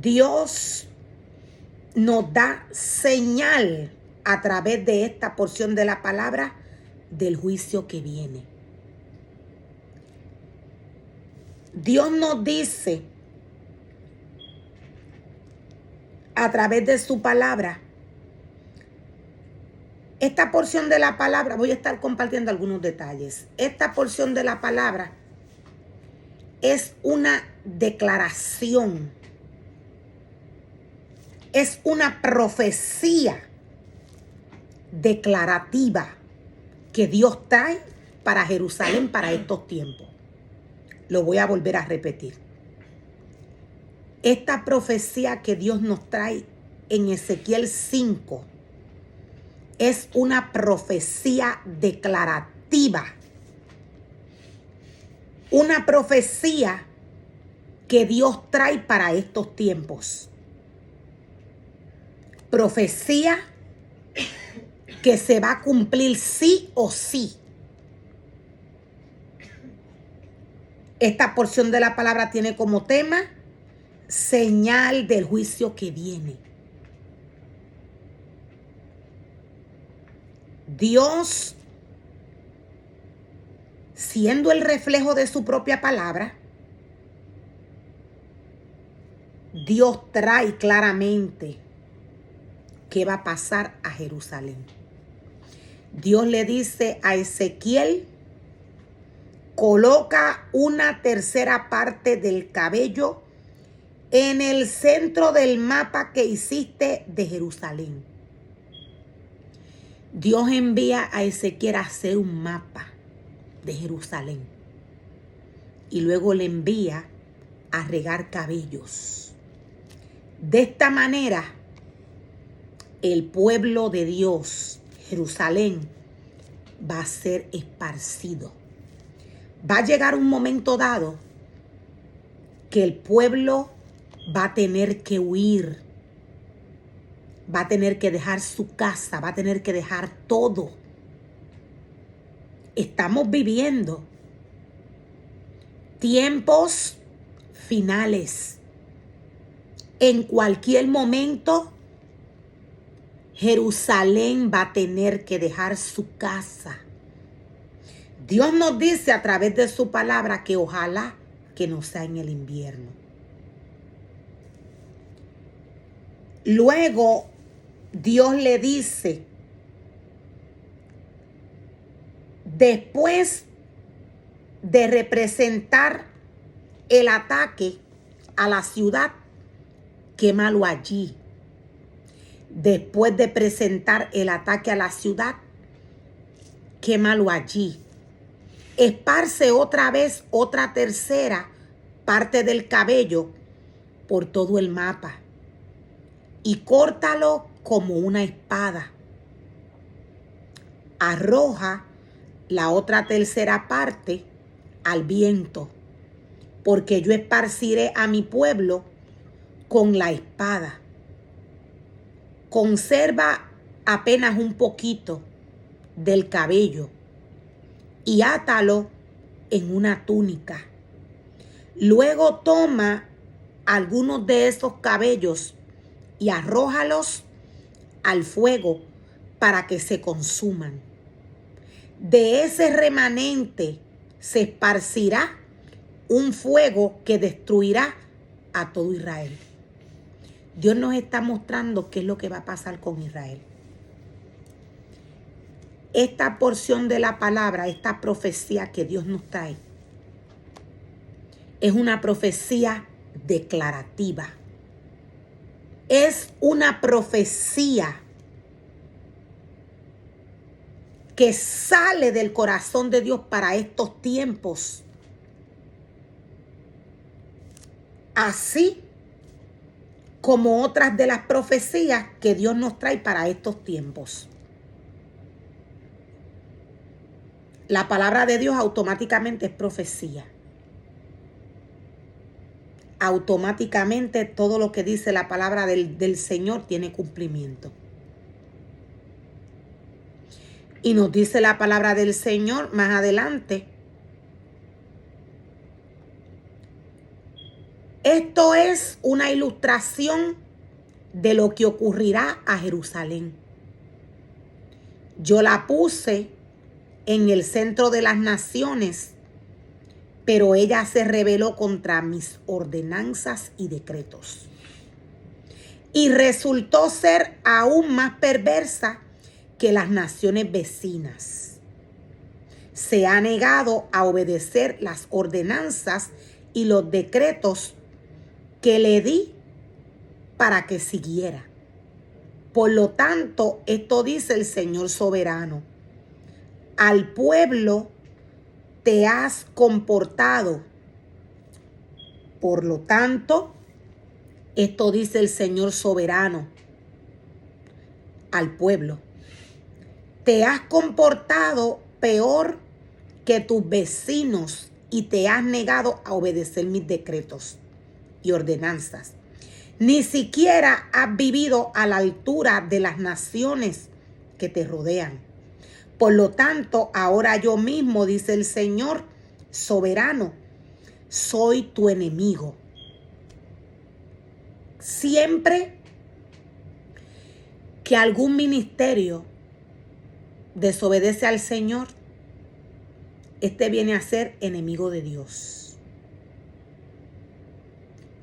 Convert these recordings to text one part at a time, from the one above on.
Dios nos da señal a través de esta porción de la palabra del juicio que viene. Dios nos dice a través de su palabra, esta porción de la palabra, voy a estar compartiendo algunos detalles. Esta porción de la palabra es una declaración, es una profecía declarativa que Dios trae para Jerusalén para estos tiempos. Lo voy a volver a repetir. Esta profecía que Dios nos trae en Ezequiel 5 es una profecía declarativa. Una profecía que Dios trae para estos tiempos. Profecía que se va a cumplir sí o sí. Esta porción de la palabra tiene como tema señal del juicio que viene. Dios, siendo el reflejo de su propia palabra, Dios trae claramente qué va a pasar a Jerusalén. Dios le dice a Ezequiel, coloca una tercera parte del cabello en el centro del mapa que hiciste de Jerusalén. Dios envía a Ezequiel a hacer un mapa de Jerusalén y luego le envía a regar cabellos. De esta manera, el pueblo de Dios, Jerusalén, va a ser esparcido. Va a llegar un momento dado que el pueblo va a tener que huir, va a tener que dejar su casa, va a tener que dejar todo. Estamos viviendo tiempos finales. En cualquier momento, Jerusalén va a tener que dejar su casa. Dios nos dice a través de su palabra que ojalá que no sea en el invierno. Luego, Dios le dice, después de representar el ataque a la ciudad, quémalo allí. Después de presentar el ataque a la ciudad, quémalo allí. Esparce otra vez otra tercera parte del cabello por todo el mapa y córtalo como una espada. Arroja la otra tercera parte al viento, porque yo esparciré a mi pueblo con la espada. Conserva apenas un poquito del cabello y átalo en una túnica. Luego toma algunos de esos cabellos y arrójalos al fuego para que se consuman. De ese remanente se esparcirá un fuego que destruirá a todo Israel. Dios nos está mostrando qué es lo que va a pasar con Israel. Esta porción de la palabra, esta profecía que Dios nos trae, es una profecía declarativa. Es una profecía que sale del corazón de Dios para estos tiempos. Así como otras de las profecías que Dios nos trae para estos tiempos. La palabra de Dios automáticamente es profecía. Automáticamente todo lo que dice la palabra del Señor tiene cumplimiento. Y nos dice la palabra del Señor más adelante Esto es una ilustración de lo que ocurrirá a Jerusalén. Yo la puse en el centro de las naciones, pero ella se rebeló contra mis ordenanzas y decretos. Y resultó ser aún más perversa que las naciones vecinas. Se ha negado a obedecer las ordenanzas y los decretos que le di para que siguiera. Por lo tanto, esto dice el Señor soberano: al pueblo te has comportado. Por lo tanto, esto dice el Señor soberano al pueblo: te has comportado peor que tus vecinos y te has negado a obedecer mis decretos y ordenanzas. Ni siquiera has vivido a la altura de las naciones que te rodean. Por lo tanto, ahora yo mismo, dice el Señor soberano, soy tu enemigo. Siempre que algún ministerio desobedece al Señor, este viene a ser enemigo de Dios.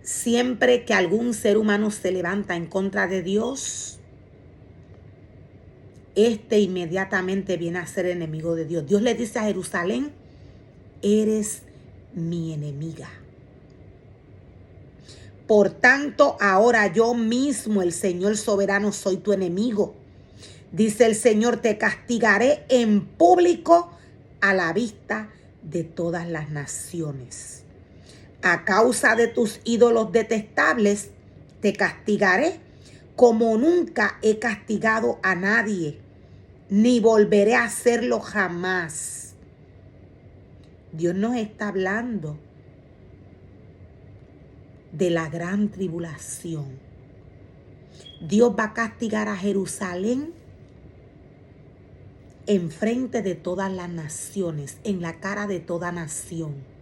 Siempre que algún ser humano se levanta en contra de Dios, este inmediatamente viene a ser enemigo de Dios. Dios le dice a Jerusalén: eres mi enemiga. Por tanto, ahora yo mismo, el Señor soberano, soy tu enemigo. Dice el Señor: te castigaré en público a la vista de todas las naciones. A causa de tus ídolos detestables, te castigaré como nunca he castigado a nadie, ni volveré a hacerlo jamás. Dios nos está hablando de la gran tribulación. Dios va a castigar a Jerusalén en frente de todas las naciones, en la cara de toda nación.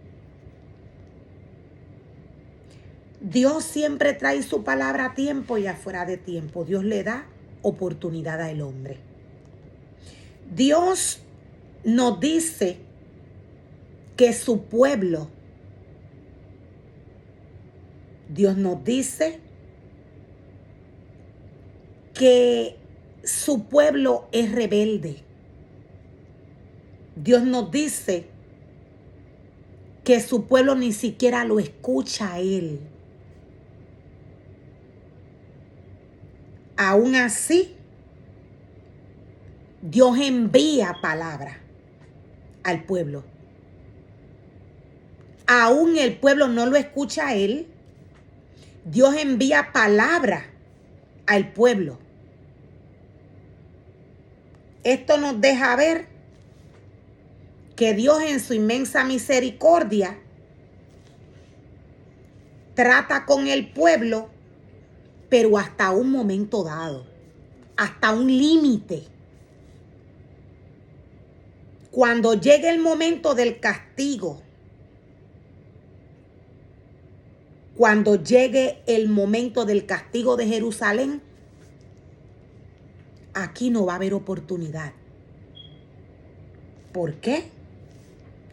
Dios siempre trae su palabra a tiempo y afuera de tiempo. Dios le da oportunidad al hombre. Dios nos dice que su pueblo, Dios nos dice que su pueblo es rebelde. Dios nos dice que su pueblo ni siquiera lo escucha a Él. Aún así, Dios envía palabra al pueblo. Aún el pueblo no lo escucha a Él. Dios envía palabra al pueblo. Esto nos deja ver que Dios, en su inmensa misericordia, trata con el pueblo, pero hasta un momento dado, hasta un límite. Cuando llegue el momento del castigo, cuando llegue el momento del castigo de Jerusalén, aquí no va a haber oportunidad. ¿Por qué?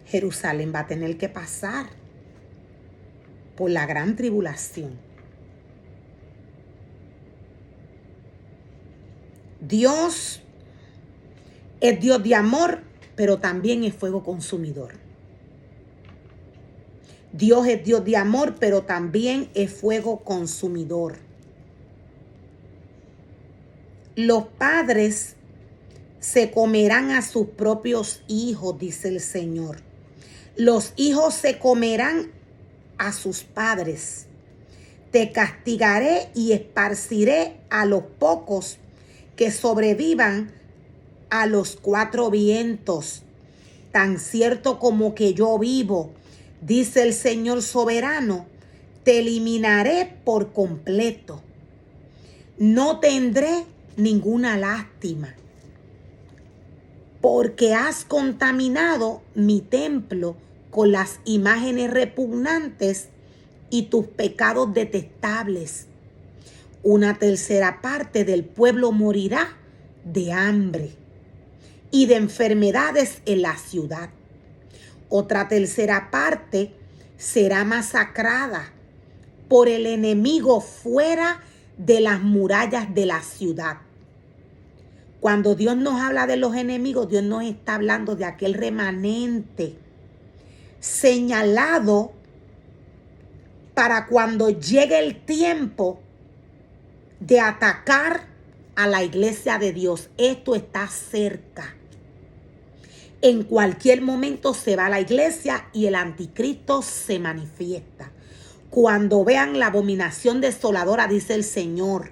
Jerusalén va a tener que pasar por la gran tribulación. Dios es Dios de amor, pero también es fuego consumidor. Dios es Dios de amor, pero también es fuego consumidor. Los padres se comerán a sus propios hijos, dice el Señor. Los hijos se comerán a sus padres. Te castigaré y esparciré a los pocos que sobrevivan a los cuatro vientos. Tan cierto como que yo vivo, dice el Señor soberano, te eliminaré por completo. No tendré ninguna lástima, porque has contaminado mi templo con las imágenes repugnantes y tus pecados detestables. Una tercera parte del pueblo morirá de hambre y de enfermedades en la ciudad. Otra tercera parte será masacrada por el enemigo fuera de las murallas de la ciudad. Cuando Dios nos habla de los enemigos, Dios nos está hablando de aquel remanente señalado para cuando llegue el tiempo de atacar a la iglesia de Dios. Esto está cerca. En cualquier momento se va a la iglesia y el anticristo se manifiesta. Cuando vean la abominación desoladora, dice el Señor.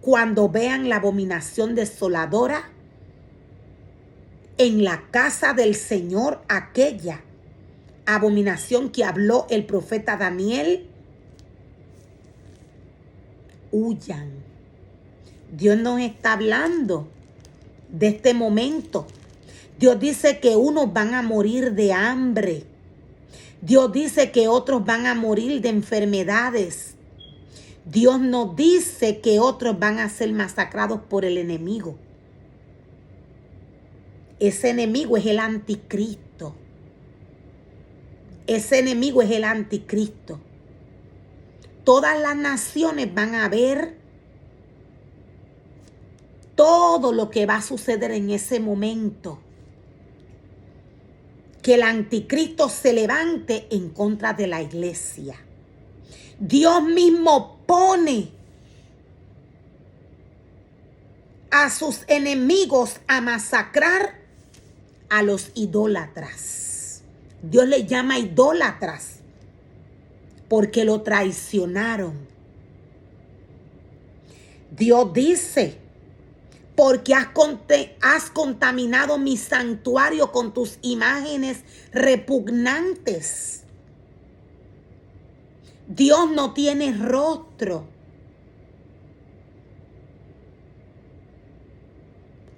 Cuando vean la abominación desoladora en la casa del Señor, aquella abominación que habló el profeta Daniel, huyan. Dios nos está hablando de este momento. Dios dice que unos van a morir de hambre. Dios dice que otros van a morir de enfermedades. Dios nos dice que otros van a ser masacrados por el enemigo. Ese enemigo es el anticristo. Ese enemigo es el anticristo. Todas las naciones van a ver todo lo que va a suceder en ese momento. Que el anticristo se levante en contra de la iglesia. Dios mismo pone a sus enemigos a masacrar a los idólatras. Dios les llama idólatras porque lo traicionaron. Dios dice, porque has contaminado mi santuario con tus imágenes repugnantes. Dios no tiene rostro.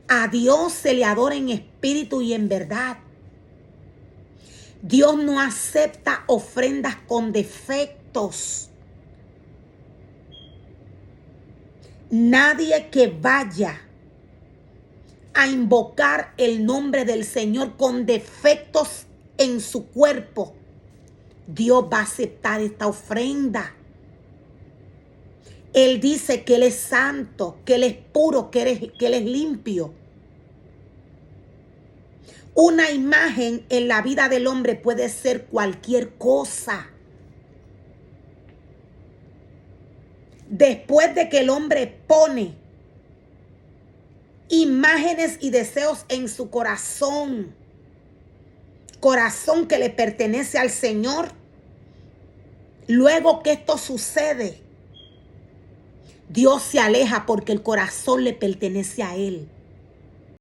A Dios se le adora en espíritu y en verdad. Dios no acepta ofrendas con defectos. Nadie que vaya a invocar el nombre del Señor con defectos en su cuerpo, Dios va a aceptar esta ofrenda. Él dice que Él es santo, que Él es puro, que Él es limpio. Una imagen en la vida del hombre puede ser cualquier cosa. Después de que el hombre pone imágenes y deseos en su corazón, corazón que le pertenece al Señor, luego que esto sucede, Dios se aleja porque el corazón le pertenece a Él.